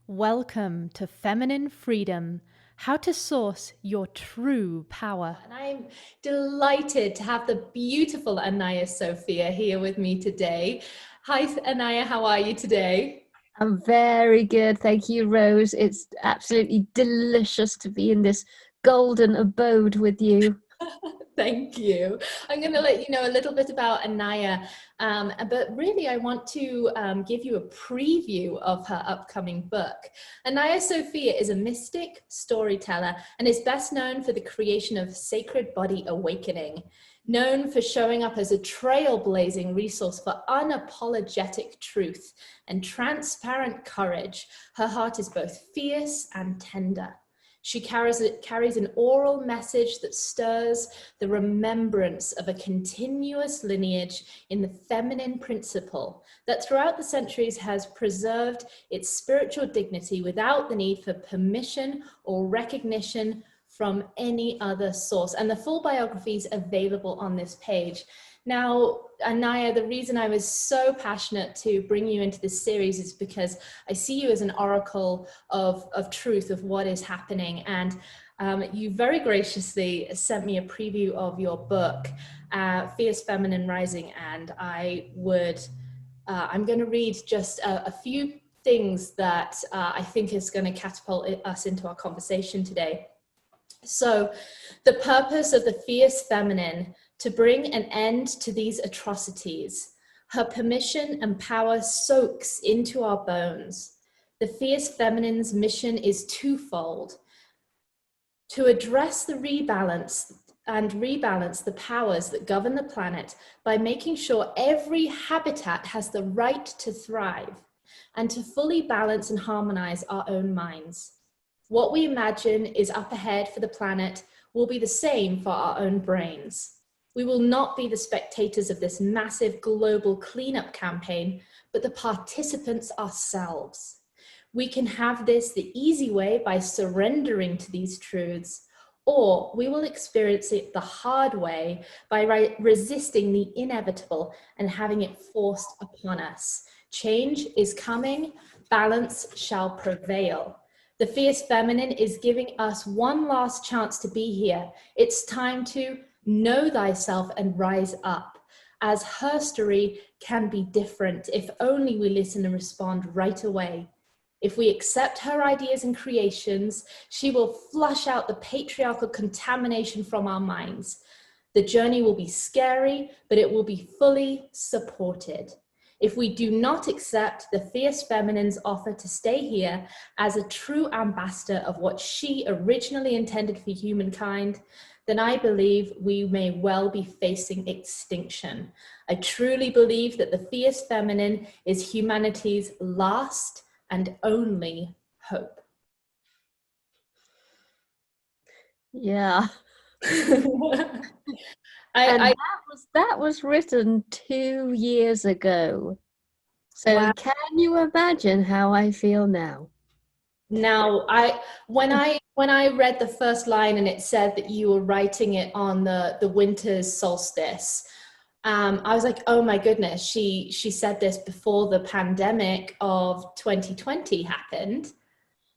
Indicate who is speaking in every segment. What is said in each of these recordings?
Speaker 1: Welcome to Feminine Freedom, how to source your true power.
Speaker 2: And I'm delighted to have the beautiful Anaiya Sophia here with me today. Hi, Anaiya, how are you today?
Speaker 3: I'm very good. Thank you, Rose. It's absolutely delicious to be in this golden abode with you.
Speaker 2: Thank you. I'm going to let you know a little bit about Anaiya, but really I want to give you a preview of her upcoming book. Anaiya Sophia is a mystic storyteller and is best known for the creation of Sacred Body Awakening. Known for showing up as a trailblazing resource for unapologetic truth and transparent courage, her heart is both fierce and tender. She carries an oral message that stirs the remembrance of a continuous lineage in the feminine principle that throughout the centuries has preserved its spiritual dignity without the need for permission or recognition from any other source. And the full biography is available on this page. Now, Anaiya, the reason I was so passionate to bring you into this series is because I see you as an oracle of truth, of what is happening. And you very graciously sent me a preview of your book, Fierce Feminine Rising. And I'm going to read just a few things that I think is going to catapult us into our conversation today. So, the purpose of the fierce feminine to bring an end to these atrocities. Her permission and power soaks into our bones. The fierce feminine's mission is twofold: to address the rebalance the powers that govern the planet by making sure every habitat has the right to thrive, and to fully balance and harmonize our own minds. What we imagine is up ahead for the planet will be the same for our own brains. We will not be the spectators of this massive global cleanup campaign, but the participants ourselves. We can have this the easy way by surrendering to these truths, or we will experience it the hard way by resisting the inevitable and having it forced upon us. Change is coming, balance shall prevail. The fierce feminine is giving us one last chance to be here. It's time to know thyself and rise up, as her story can be different if only we listen and respond right away. If we accept her ideas and creations, she will flush out the patriarchal contamination from our minds. The journey will be scary, but it will be fully supported. If we do not accept the fierce feminine's offer to stay here as a true ambassador of what she originally intended for humankind, then I believe we may well be facing extinction. I truly believe that the fierce feminine is humanity's last and only hope.
Speaker 3: Yeah. That was written 2 years ago. So
Speaker 2: Wow.
Speaker 3: Can you imagine how I feel now?
Speaker 2: Now, when I read the first line and it said that you were writing it on the winter's solstice, I was like, oh my goodness, she said this before the pandemic of 2020 happened.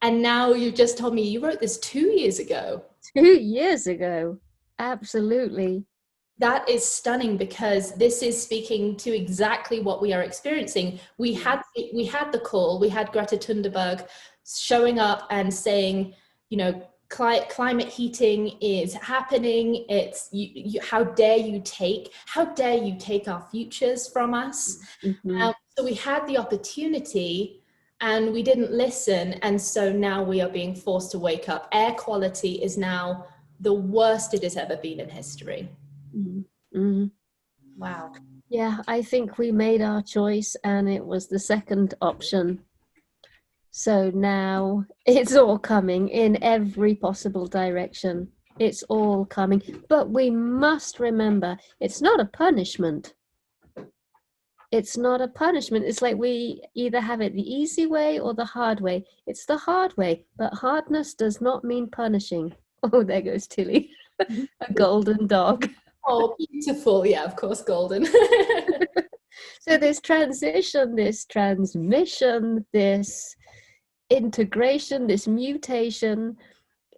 Speaker 2: And now you just told me you wrote this 2 years ago.
Speaker 3: 2 years ago. Absolutely.
Speaker 2: That is stunning, because this is speaking to exactly what we are experiencing. We had the call, we had Greta Thunberg showing up and saying, you know, climate heating is happening. It's how dare you take our futures from us?
Speaker 3: Mm-hmm.
Speaker 2: So we had the opportunity and we didn't listen, and so now we are being forced to wake up. Air quality is now the worst it has ever been in history.
Speaker 3: Mm-hmm.
Speaker 2: Wow.
Speaker 3: Yeah, I think we made our choice and it was the second option. So now it's all coming in every possible direction. It's all coming. But we must remember, it's not a punishment. It's not a punishment. It's like we either have it the easy way or the hard way. It's the hard way, but hardness does not mean punishing. Oh, there goes Tilly, a golden dog.
Speaker 2: Oh, beautiful. Yeah, of course, golden.
Speaker 3: So this transition, this transmission, this integration, this mutation,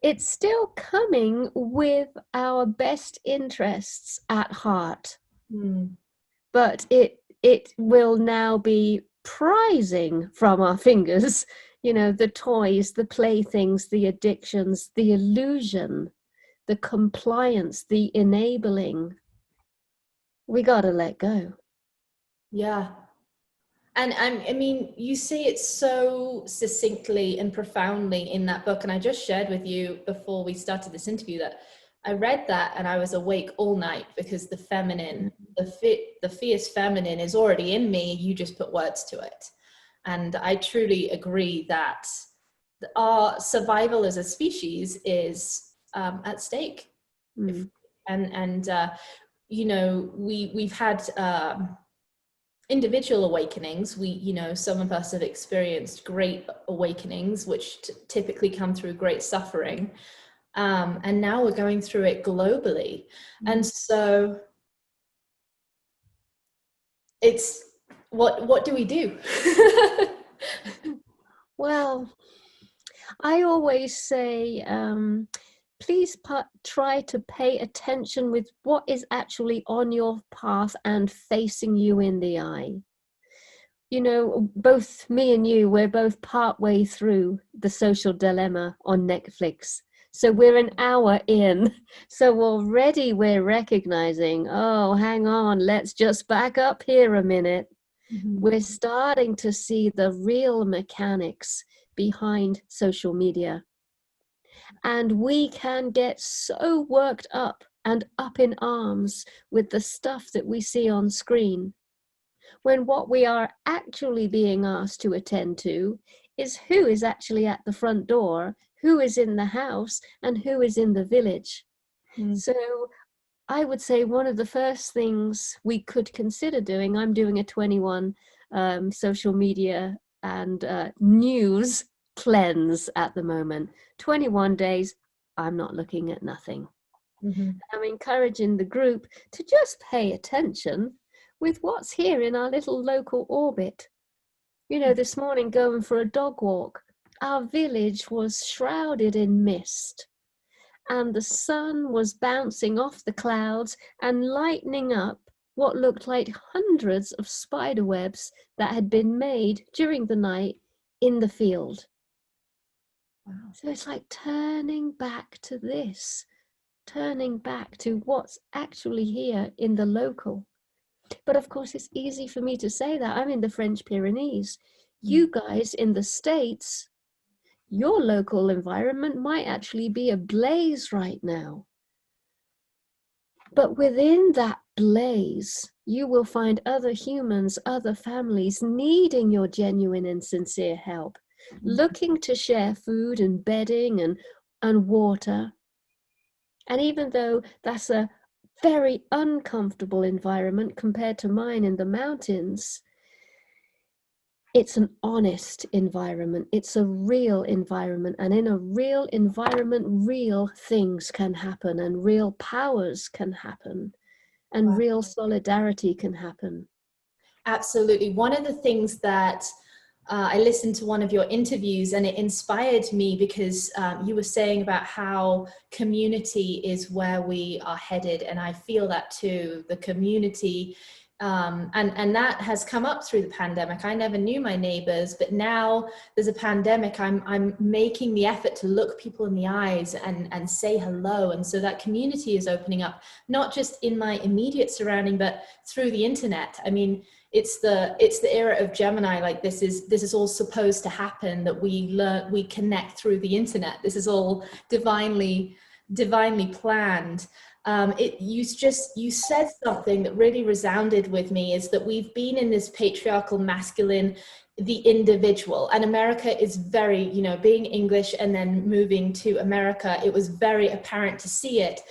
Speaker 3: it's still coming with our best interests at heart. But it will now be prizing from our fingers, you know, the toys, the playthings, the addictions, the illusion, the compliance, the enabling. We got to let go.
Speaker 2: Yeah. And I mean, you say it so succinctly and profoundly in that book. And I just shared with you before we started this interview that I read that and I was awake all night, because the feminine, the fierce feminine is already in me. You just put words to it. And I truly agree that our survival as a species is at stake. You know, we've had individual awakenings. You know, some of us have experienced great awakenings, which typically come through great suffering. And now we're going through it globally. And so it's, what do we do?
Speaker 3: Well, I always say, please try to pay attention with what is actually on your path and facing you in the eye. You know, both me and you, we're both partway through The Social Dilemma on Netflix. So we're an hour in. So already we're recognizing, oh, hang on, let's just back up here a minute. We're starting to see the real mechanics behind social media. And we can get so worked up and up in arms with the stuff that we see on screen, when what we are actually being asked to attend to is who is actually at the front door, who is in the house, and who is in the village. So I would say one of the first things we could consider doing, I'm doing a 21 social media and news cleanse at the moment. 21 days, I'm not looking at nothing. I'm encouraging the group to just pay attention with what's here in our little local orbit. You know, this morning going for a dog walk, our village was shrouded in mist, and the sun was bouncing off the clouds and lightening up what looked like hundreds of spider webs that had been made during the night in the field. Wow. So it's like turning back to this, turning back to what's actually here in the local. But of course, it's easy for me to say that. I'm in the French Pyrenees. You guys in the States, your local environment might actually be ablaze right now. But within that blaze, you will find other humans, other families needing your genuine and sincere help, looking to share food and bedding and water. And even though that's a very uncomfortable environment compared to mine in the mountains, it's an honest environment. It's a real environment. And in a real environment, real things can happen, and real powers can happen, and real solidarity can happen.
Speaker 2: Absolutely. One of the things that I listened to one of your interviews, and it inspired me because you were saying about how community is where we are headed. And I feel that too, the community. And that has come up through the pandemic. I never knew my neighbors, but now there's a pandemic. I'm making the effort to look people in the eyes and say hello. And so that community is opening up, not just in my immediate surrounding, but through the internet. I mean, it's the era of Gemini. Like this is all supposed to happen, that we connect through the internet. This is all divinely planned. You said something that really resounded with me, is that we've been in this patriarchal masculine, the individual, and America is very, you know, being English and then moving to America, it was very apparent to see it,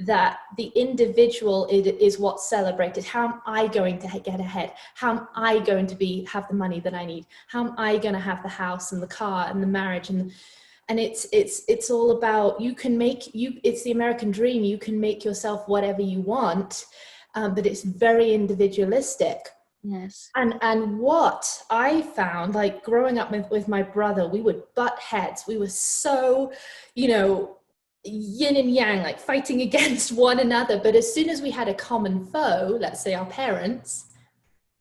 Speaker 2: that the individual is what's celebrated. How am I going to get ahead? How am I going to have the money that I need? How am I going to have the house and the car and the marriage? And it's all about, it's the American dream. You can make yourself whatever you want, but it's very individualistic.
Speaker 3: Yes.
Speaker 2: And what I found, like growing up with my brother, we would butt heads. We were so, you know, yin and yang, like fighting against one another. But as soon as we had a common foe, let's say our parents,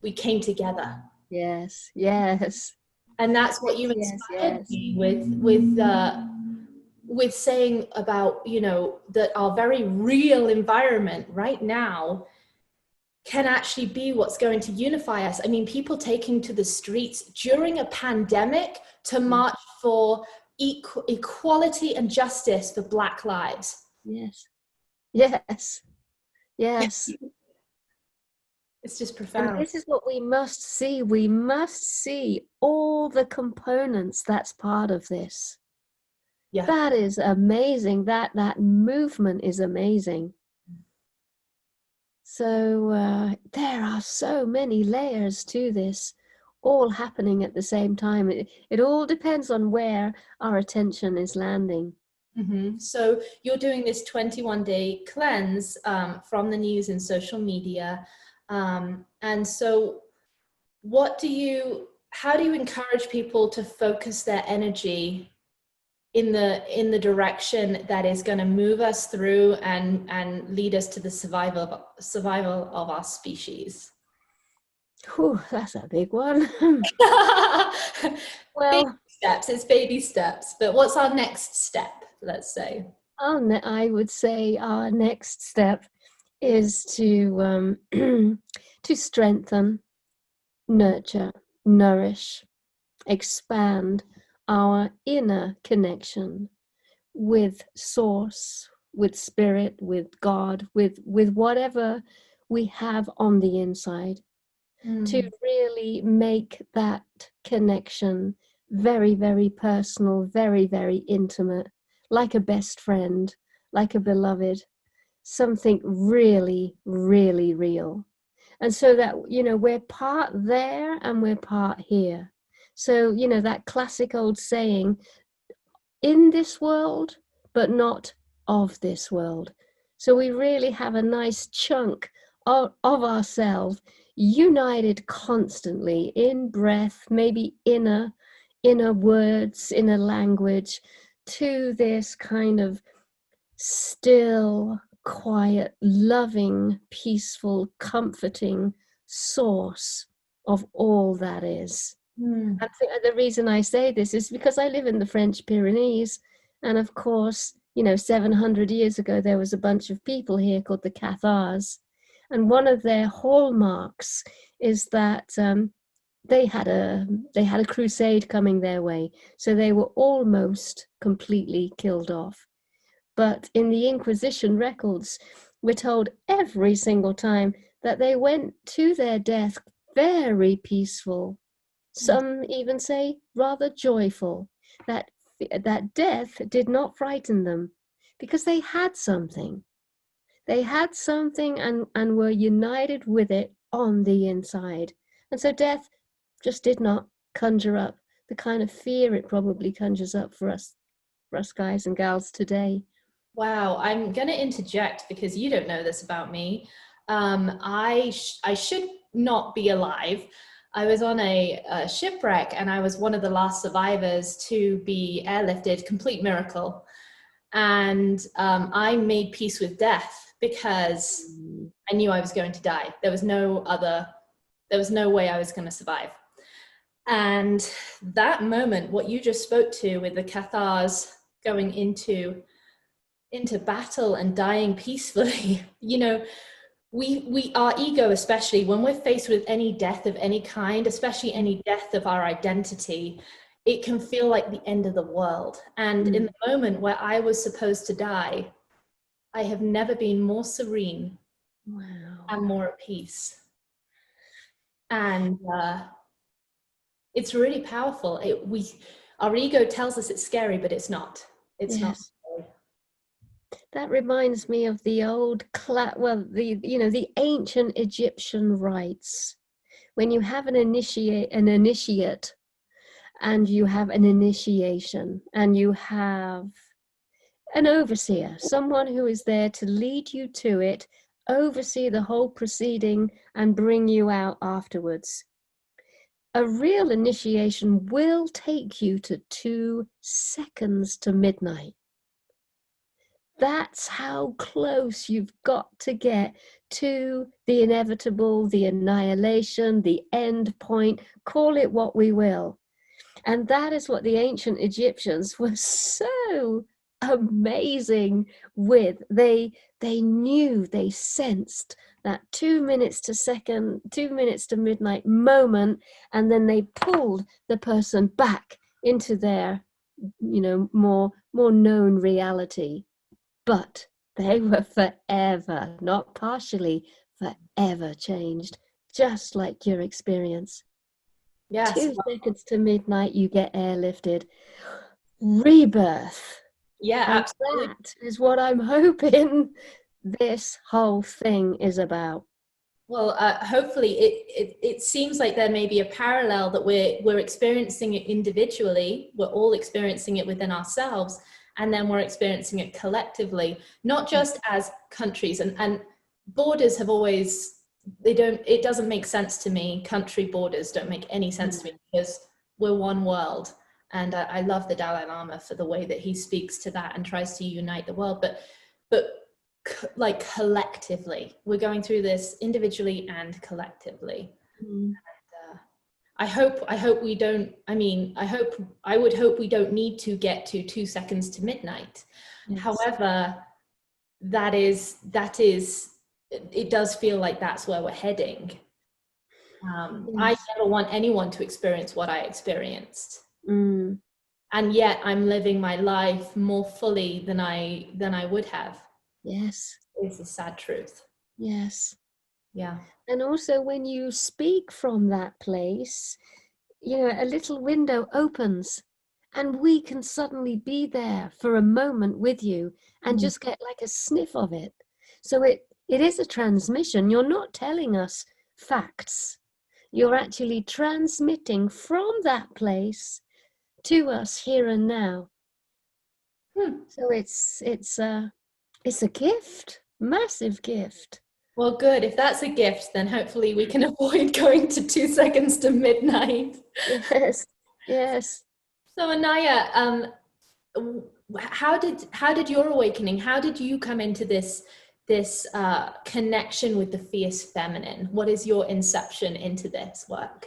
Speaker 2: we came together.
Speaker 3: Yes. Yes.
Speaker 2: And that's what you
Speaker 3: Yes.
Speaker 2: inspired
Speaker 3: Yes.
Speaker 2: me with saying about, you know, that our very real environment right now can actually be what's going to unify us. I mean, people taking to the streets during a pandemic to march for equality and justice for Black lives.
Speaker 3: Yes. Yes. Yes.
Speaker 2: It's just
Speaker 3: And
Speaker 2: profound.
Speaker 3: this is what we must see. We must see all the components that's part of this.
Speaker 2: Yeah.
Speaker 3: That is amazing. That movement is amazing. So there are so many layers to this, all happening at the same time. It all depends on where our attention is landing.
Speaker 2: Mm-hmm. So you're doing this 21-day cleanse from the news and social media. And so how do you encourage people to focus their energy in the direction that is going to move us through and lead us to the survival of our species?
Speaker 3: Whew, that's a big one.
Speaker 2: Baby
Speaker 3: Well,
Speaker 2: steps, it's baby steps, but what's our next step, let's say?
Speaker 3: I would say our next step is to to strengthen, nurture, nourish, expand our inner connection with source, with spirit, with God, with whatever we have on the inside, to really make that connection very, very personal, very, very intimate, like a best friend, like a beloved, something really, really real. And so that, you know, we're part there and we're part here. So, you know, that classic old saying, in this world, but not of this world. So we really have a nice chunk of ourselves united constantly in breath, maybe inner words, inner language, to this kind of still, quiet, loving, peaceful, comforting source of all that is.
Speaker 2: Mm.
Speaker 3: And the reason I say this is because I live in the French Pyrenees, and of course, you know, 700 years ago there was a bunch of people here called the Cathars, and one of their hallmarks is that they had a crusade coming their way, so they were almost completely killed off. But in the Inquisition records, we're told every single time that they went to their death very peaceful. Some even say rather joyful, that death did not frighten them because they had something. They had something and were united with it on the inside. And so death just did not conjure up the kind of fear it probably conjures up for us guys and gals today.
Speaker 2: Wow, I'm going to interject because you don't know this about me. I should not be alive. I was on a shipwreck and I was one of the last survivors to be airlifted, complete miracle. And I made peace with death because I knew I was going to die. There was no way I was going to survive. And that moment, what you just spoke to with the Cathars going into battle and dying peacefully, you know, we our ego, especially when we're faced with any death of any kind, especially any death of our identity, it can feel like the end of the world. And in the moment where I was supposed to die, I have never been more serene.
Speaker 3: Wow.
Speaker 2: And more at peace. And it's really powerful. Our ego tells us it's scary, but it's not. It's not.
Speaker 3: That reminds me of the old, the ancient Egyptian rites. When you have an initiate, and you have an initiation, and you have an overseer, someone who is there to lead you to it, oversee the whole proceeding and bring you out afterwards. A real initiation will take you to 2 seconds to midnight. That's how close you've got to get to the inevitable, the annihilation, the end point, call it what we will. And that is what the ancient Egyptians were so amazing with. They knew, they sensed that 2 minutes to midnight moment, and then they pulled the person back into their, more known reality. But they were forever, not partially, forever changed, just like your experience.
Speaker 2: Yes.
Speaker 3: 2 seconds to midnight, you get airlifted. Rebirth.
Speaker 2: Yeah,
Speaker 3: and
Speaker 2: absolutely.
Speaker 3: That is what I'm hoping this whole thing is about.
Speaker 2: Well, hopefully it seems like there may be a parallel that we're experiencing it individually. We're all experiencing it within ourselves, and then we're experiencing it collectively, not just as countries. And borders have always, it doesn't make sense to me. Country borders don't make any sense to me, because we're one world. And I love the Dalai Lama for the way that he speaks to that and tries to unite the world. But like collectively, we're going through this individually and collectively. And, I hope we don't, I would hope we don't need to get to 2 seconds to midnight. Yes. However, that is, it does feel like that's where we're heading. Yes. I never want anyone to experience what I experienced. And yet I'm living my life more fully than I would have.
Speaker 3: Yes.
Speaker 2: It's a sad truth.
Speaker 3: Yes.
Speaker 2: Yeah.
Speaker 3: And also when you speak from that place, a little window opens and we can suddenly be there for a moment with you and just get like a sniff of it. So it is a transmission. You're not telling us facts. You're actually transmitting from that place to us here and now. So it's a gift, massive gift.
Speaker 2: Well, good. If that's a gift, then hopefully we can avoid going to 2 seconds to midnight.
Speaker 3: Yes, yes.
Speaker 2: So Anaiya, how did your awakening? How did you come into this connection with the fierce feminine? What is your inception into this work?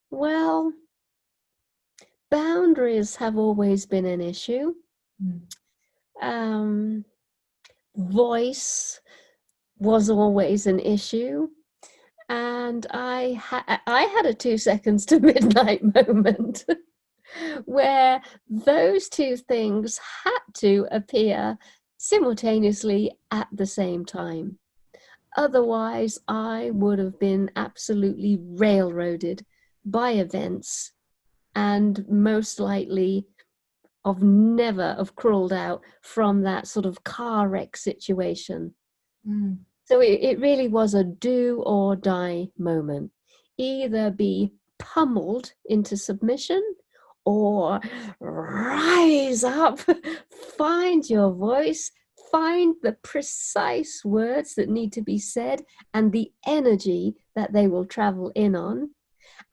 Speaker 3: Well, boundaries have always been an issue. Voice was always an issue. And I had a 2 seconds to midnight moment where those two things had to appear simultaneously at the same time. Otherwise, I would have been absolutely railroaded by events and most likely never have crawled out from that sort of car wreck situation. So it really was a do or die moment. Either be pummeled into submission or rise up, find your voice, find the precise words that need to be said and the energy that they will travel in on,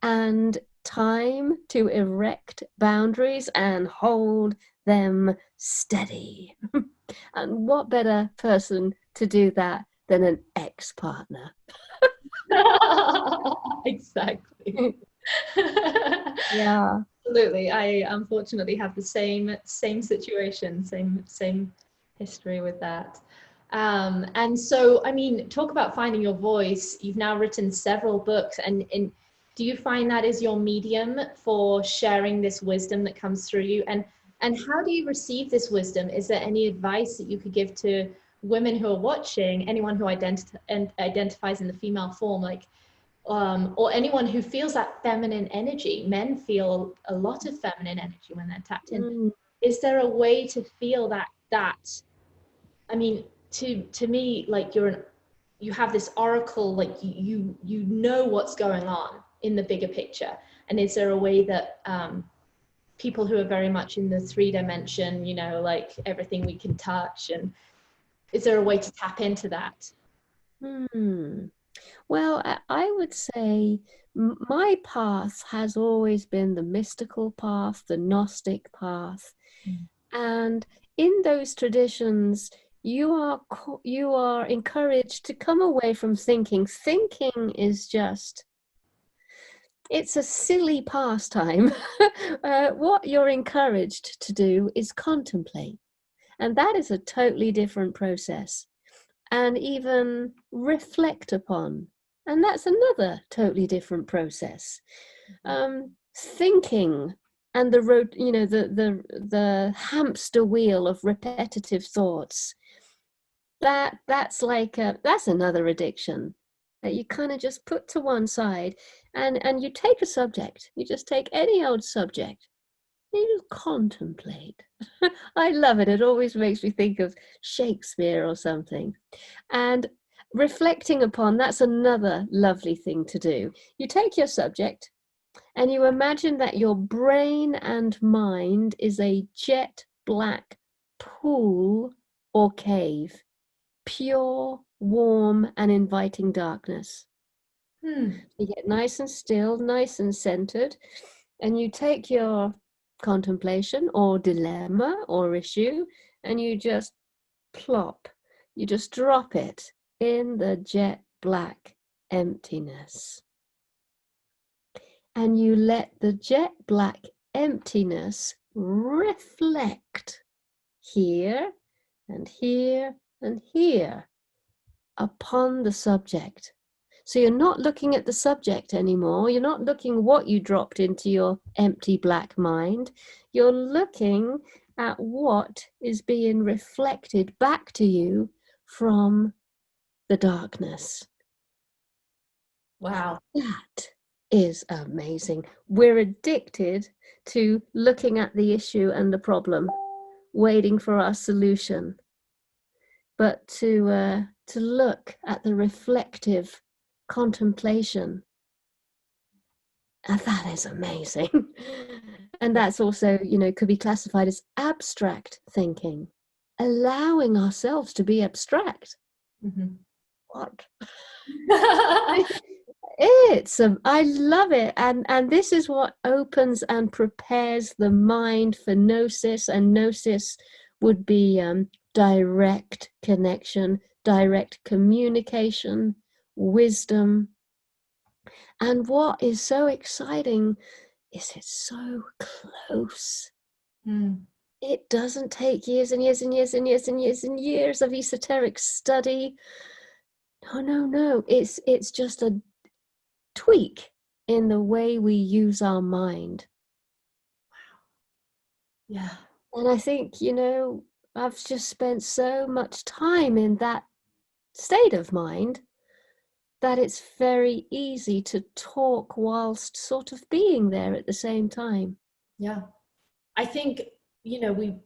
Speaker 3: and time to erect boundaries and hold them steady. And what better person to do that than an ex-partner?
Speaker 2: Exactly.
Speaker 3: Yeah,
Speaker 2: absolutely. I unfortunately have the same situation, same history with that. And so, talk about finding your voice. You've now written several books, and do you find that is your medium for sharing this wisdom that comes through you? And how do you receive this wisdom? Is there any advice that you could give to women who are watching, anyone who identifies in the female form, or anyone who feels that feminine energy? Men feel a lot of feminine energy when they're tapped in. Is there a way to feel that to me, like you have this oracle, like you know what's going on in the bigger picture, and is there a way that people who are very much in the 3-dimension, you know, like everything we can touch? And is there a way to tap into that?
Speaker 3: Well, I would say my path has always been the mystical path, the Gnostic path. And in those traditions, you are encouraged to come away from thinking. Thinking is just, it's a silly pastime. What you're encouraged to do is contemplate. And that is a totally different process. And even reflect upon. And that's another totally different process. Thinking and the road, you know, the hamster wheel of repetitive thoughts. That's another addiction that you kind of just put to one side, and you take a subject. You just take any old subject. You just contemplate. I love it. It always makes me think of Shakespeare or something. And reflecting upon, that's another lovely thing to do. You take your subject and you imagine that your brain and mind is a jet black pool or cave, pure, warm, and inviting darkness. You get nice and still, nice and centered, and you take your contemplation or dilemma or issue and you just plop, you just drop it in the jet black emptiness. And you let the jet black emptiness reflect here and here and here upon the subject. So you're not looking at the subject anymore. You're not looking what you dropped into your empty black mind. You're looking at what is being reflected back to you from the darkness.
Speaker 2: Wow.
Speaker 3: That is amazing. We're addicted to looking at the issue and the problem, waiting for our solution. But to look at the reflective contemplation, and that is amazing. And that's also, you know, could be classified as abstract thinking, allowing ourselves to be abstract. What? I love it, and this is what opens and prepares the mind for gnosis, and gnosis would be direct connection, direct communication, wisdom. And what is so exciting is it's so close. It doesn't take years and years and years and years and years and years of esoteric study. No. It's just a tweak in the way we use our mind.
Speaker 2: Wow. Yeah.
Speaker 3: And I think, you know, I've just spent so much time in that state of mind that it's very easy to talk whilst sort of being there at the same time.
Speaker 2: Yeah. I think, you know, we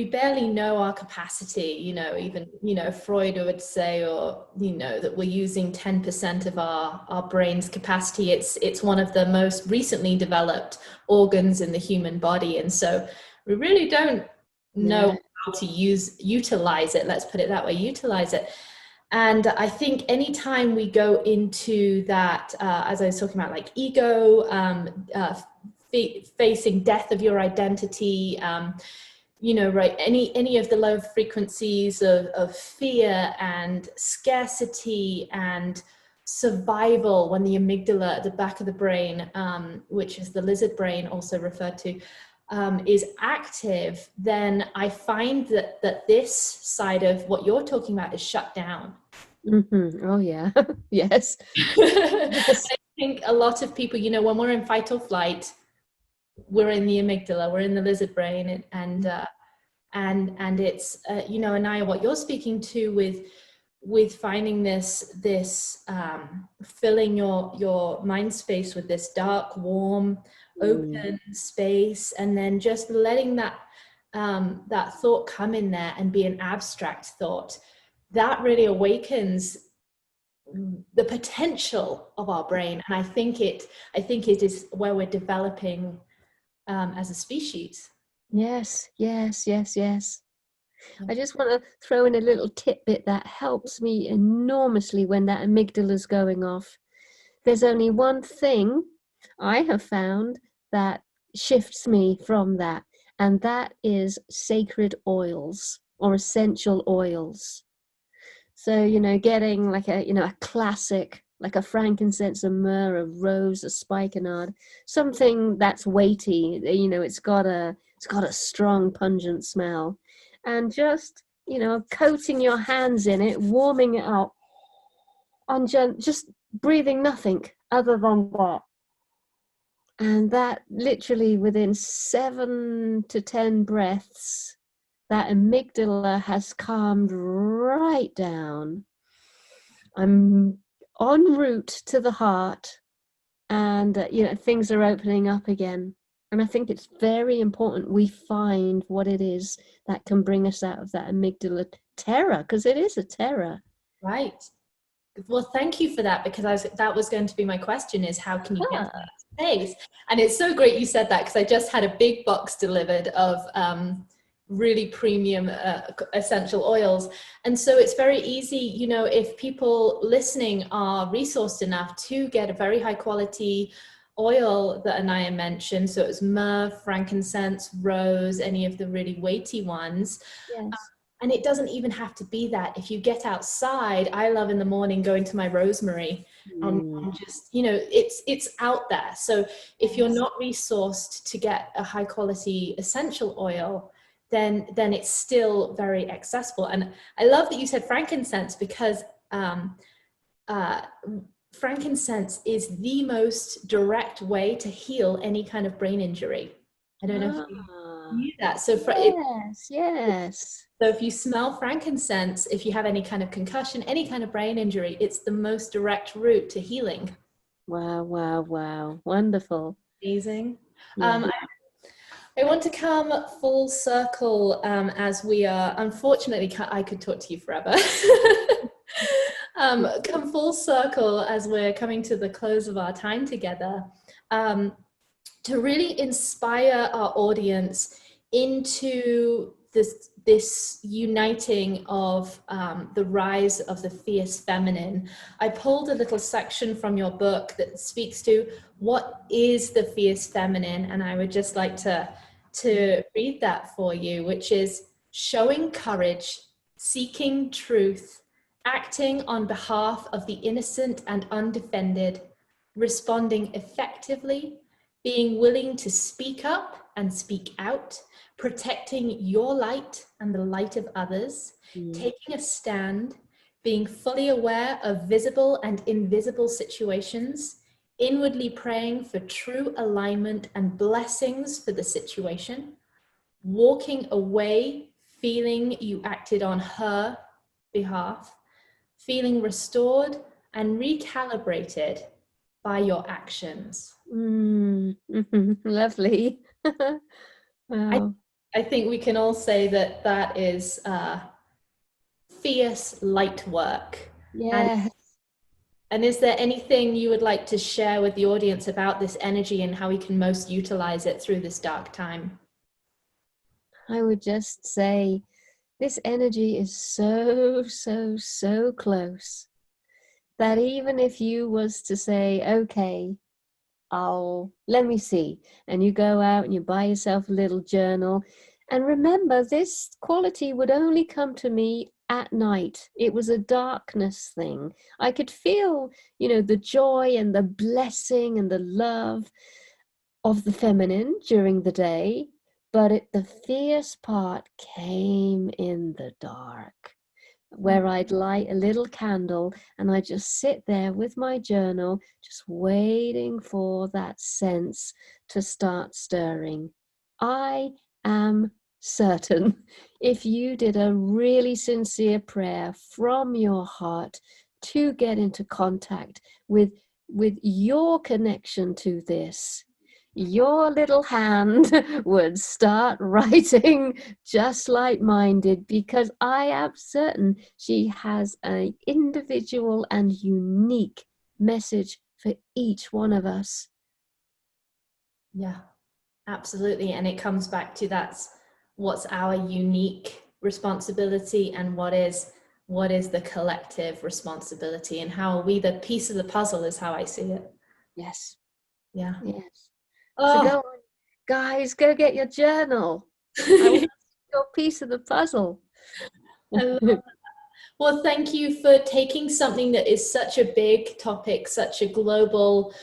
Speaker 2: barely know our capacity, you know, even, you know, Freud would say, or, you know, that we're using 10% of our brain's capacity. It's one of the most recently developed organs in the human body. And so we really don't know how to utilize it. Let's put it that way, utilize it. And I think anytime we go into that, as I was talking about, like ego, facing death of your identity, you know, right, any of the low frequencies of fear and scarcity and survival, when the amygdala at the back of the brain, which is the lizard brain also referred to, is active, then I find that this side of what you're talking about is shut down.
Speaker 3: Oh yeah. Yes.
Speaker 2: Yes. I think a lot of people, you know, when we're in fight or flight, we're in the amygdala, we're in the lizard brain, and it's you know, Anaiya, what you're speaking to with finding this filling your mind space with this dark, warm, open space, and then just letting that thought come in there and be an abstract thought, that really awakens the potential of our brain. And I think it is where we're developing as a species.
Speaker 3: Yes, yes, yes, yes.
Speaker 2: Yeah.
Speaker 3: I just want to throw in a little tidbit that helps me enormously when that amygdala is going off. There's only one thing I have found that shifts me from that, and that is sacred oils or essential oils. So, you know, getting like a classic, like a frankincense, a myrrh, a rose, a spikenard, something that's weighty, you know, it's got a strong, pungent smell. And just, you know, coating your hands in it, warming it up, and just breathing nothing other than that. And that literally within 7 to 10 breaths, that amygdala has calmed right down. I'm en route to the heart, and you know, things are opening up again. And I think it's very important we find what it is that can bring us out of that amygdala terror, because it is a terror.
Speaker 2: Right. Well, thank you for that, because that was going to be my question, is how can you get to that space? And it's so great you said that, because I just had a big box delivered of really premium essential oils. And so it's very easy, you know, if people listening are resourced enough to get a very high quality oil that Anaiya mentioned. So it was myrrh, frankincense, rose, any of the really weighty ones.
Speaker 3: Yes.
Speaker 2: And it doesn't even have to be that. If you get outside, I love in the morning going to my rosemary and just, you know, it's out there. So if you're not resourced to get a high quality essential oil, then it's still very accessible. And I love that you said frankincense, because frankincense is the most direct way to heal any kind of brain injury. I don't know if you knew that. So
Speaker 3: Yes, yes.
Speaker 2: so if you smell frankincense, if you have any kind of concussion, any kind of brain injury, it's the most direct route to healing.
Speaker 3: Wow, wow, wow. Wonderful.
Speaker 2: Amazing.
Speaker 3: Yeah.
Speaker 2: I want to come full circle as we are, unfortunately, I could talk to you forever. Come full circle as we're coming to the close of our time together, to really inspire our audience into this uniting of the rise of the fierce feminine. I pulled a little section from your book that speaks to what is the fierce feminine, and I would just like to read that for you, which is showing courage, seeking truth, acting on behalf of the innocent and undefended, responding effectively, being willing to speak up and speak out, protecting your light and the light of others, taking a stand, being fully aware of visible and invisible situations, inwardly praying for true alignment and blessings for the situation, walking away feeling you acted on her behalf, feeling restored and recalibrated by your actions.
Speaker 3: Lovely. Wow.
Speaker 2: I think we can all say that that is fierce light work.
Speaker 3: Yes.
Speaker 2: And is there anything you would like to share with the audience about this energy and how we can most utilize it through this dark time?
Speaker 3: I would just say this energy is so, so, so close that even if you was to say, okay, let me see, and you go out and you buy yourself a little journal, and remember, this quality would only come to me at night. It was a darkness thing. I could feel, you know, the joy and the blessing and the love of the feminine during the day, but the fierce part came in the dark, where I'd light a little candle and I'd just sit there with my journal, just waiting for that sense to start stirring. I am certain if you did a really sincere prayer from your heart to get into contact with your connection to this, your little hand would start writing just like mine did, because I am certain she has an individual and unique message for each one of us.
Speaker 2: Yeah. Absolutely. And it comes back to that's what's our unique responsibility and what is the collective responsibility, and how are we the piece of the puzzle is how I see it.
Speaker 3: Yes.
Speaker 2: Yeah.
Speaker 3: Yes. So
Speaker 2: Oh.
Speaker 3: go on, guys, go get your journal. I want your piece of the puzzle.
Speaker 2: I love that. Well, thank you for taking something that is such a big topic, such a global,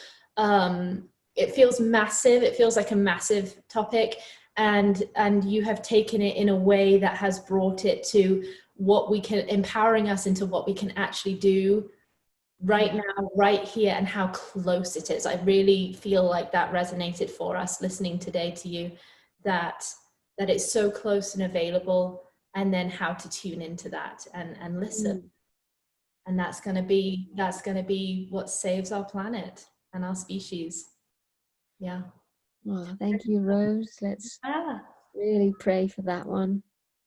Speaker 2: it feels massive. It feels like a massive topic. And you have taken it in a way that has brought it to what we can, empowering us into what we can actually do right now, right here, and how close it is. I really feel like that resonated for us listening today to you, that it's so close and available, and then how to tune into that and listen. And that's going to be what saves our planet and our species. Yeah.
Speaker 3: Well, thank you, Rose. Let's really pray for that one.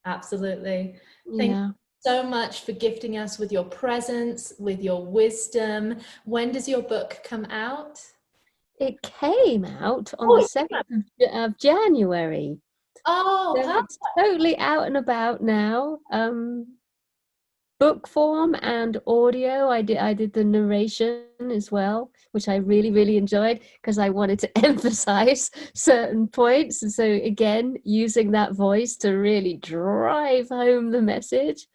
Speaker 2: Absolutely. Thank
Speaker 3: Yeah.
Speaker 2: you so much for gifting us with your presence, with your wisdom. When does your book come out?
Speaker 3: It came out on the 2nd of January.
Speaker 2: Oh,
Speaker 3: So it's totally out and about now. Book form and audio. I did the narration as well, which I really, really enjoyed because I wanted to emphasize certain points. And so again, using that voice to really drive home the message.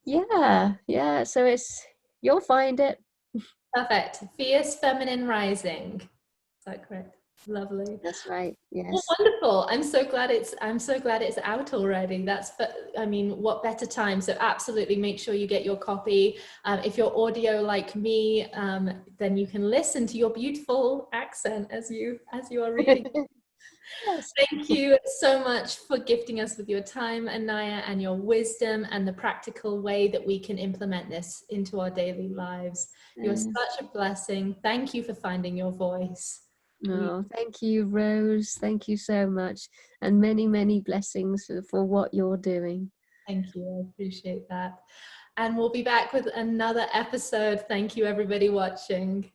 Speaker 3: Yeah. So you'll find it.
Speaker 2: perfect. Fierce Feminine Rising. Is that correct? Lovely.
Speaker 3: That's right. Yes.
Speaker 2: Well, wonderful. I'm so glad it's out already. I mean, what better time? So absolutely make sure you get your copy. If you're audio like me, then you can listen to your beautiful accent as you are reading.
Speaker 3: Yes.
Speaker 2: Thank you so much for gifting us with your time, Anaiya, and your wisdom and the practical way that we can implement this into our daily lives. You're such a blessing. Thank you for finding your voice.
Speaker 3: Oh, thank you, Rose. Thank you so much. And many, many blessings for what you're doing.
Speaker 2: Thank you. I appreciate that. And we'll be back with another episode. Thank you, everybody watching.